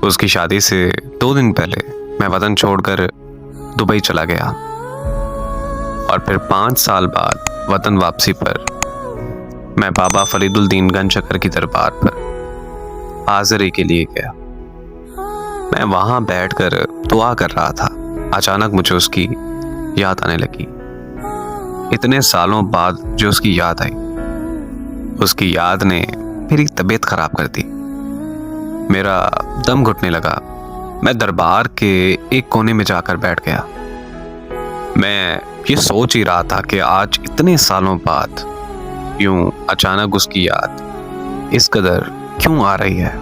उसकी शादी से 2 दिन पहले मैं वतन छोड़कर दुबई चला गया और फिर 5 साल बाद वतन वापसी पर मैं बाबा फरीदुद्दीन गंज चक्कर की दरबार पर हाजिरी के लिए गया। मैं वहां बैठकर दुआ कर रहा था। अचानक मुझे उसकी याद आने लगी। इतने सालों बाद जो उसकी याद आई, उसकी याद ने मेरी तबीयत खराब कर दी। मेरा दम घुटने लगा। मैं दरबार के एक कोने में जाकर बैठ गया। मैं ये सोच ही रहा था कि आज इतने सालों बाद यूं अचानक उसकी याद इस कदर क्यों आ रही है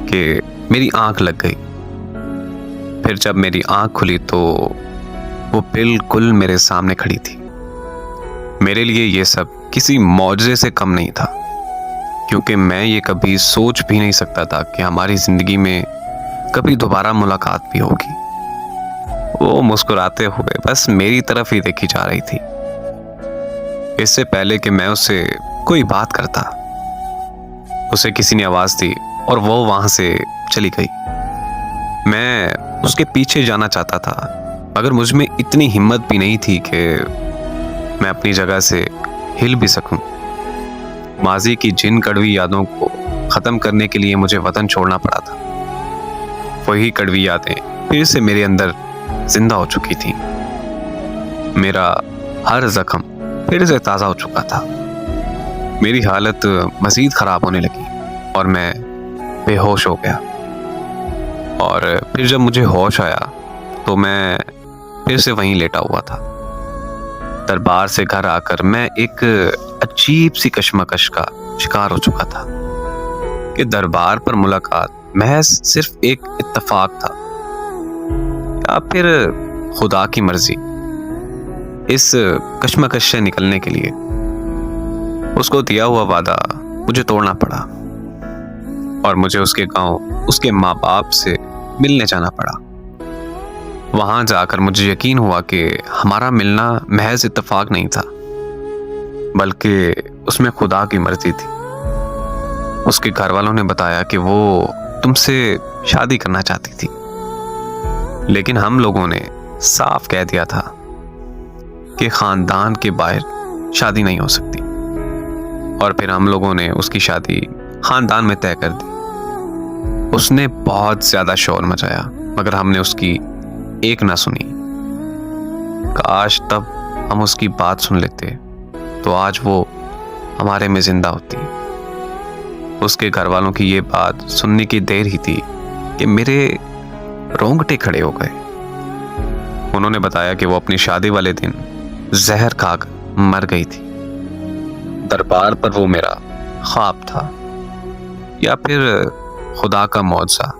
कि मेरी आंख लग गई। फिर जब मेरी आंख खुली तो वो बिल्कुल मेरे सामने खड़ी थी। मेरे लिए ये सब किसी मौजज़े से कम नहीं था, क्योंकि मैं ये कभी सोच भी नहीं सकता था कि हमारी जिंदगी में कभी दोबारा मुलाकात भी होगी। वो मुस्कुराते हुए बस मेरी तरफ ही देखी जा रही थी। इससे पहले कि मैं उससे कोई बात करता, उसे किसी ने आवाज दी और वो वहां से चली गई। मैं उसके पीछे जाना चाहता था, मगर मुझ में इतनी हिम्मत भी नहीं थी कि मैं अपनी जगह से हिल भी सकूं। माजी की जिन कड़वी यादों को खत्म करने के लिए मुझे वतन छोड़ना पड़ा था। वही कड़वी यादें फिर से मेरे अंदर जिंदा हो चुकी थी। मेरा हर जख्म फिर से ताज़ा हो चुका था। मेरी हालत मज़ीद ख़राब होने लगी और मैं बेहोश हो गया। और फिर जब मुझे होश आया तो मैं फिर से वहीं लेटा हुआ था। दरबार से घर आकर मैं एक अजीब सी कश्मकश का शिकार हो चुका था कि दरबार पर मुलाकात महज सिर्फ एक इत्तेफाक था या फिर खुदा की मर्जी। इस कश्मकश से निकलने के लिए उसको दिया हुआ वादा मुझे तोड़ना पड़ा और मुझे उसके गांव, उसके माँ बाप से मिलने जाना पड़ा। वहां जाकर मुझे यकीन हुआ कि हमारा मिलना महज इत्तेफाक नहीं था, बल्कि उसमें खुदा की मर्जी थी। उसके घर वालों ने बताया कि वो तुमसे शादी करना चाहती थी, लेकिन हम लोगों ने साफ कह दिया था कि खानदान के बाहर शादी नहीं हो सकती। और फिर हम लोगों ने उसकी शादी खानदान में तय कर दी। उसने बहुत ज्यादा शोर मचाया, मगर हमने उसकी एक ना सुनी। काश तब हम उसकी बात सुन लेते तो आज वो हमारे में जिंदा होती। उसके घर वालों की ये बात सुनने की देर ही थी कि मेरे रोंगटे खड़े हो गए। उन्होंने बताया कि वो अपनी शादी वाले दिन जहर खाकर मर गई थी। दरबार पर वो मेरा ख्वाब था या फिर खुदा का मौजज़ा,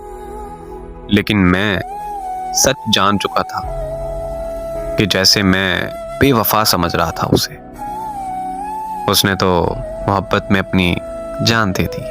लेकिन मैं सच जान चुका था कि जैसे मैं बेवफा समझ रहा था उसे, उसने तो मोहब्बत में अपनी जान दे दी।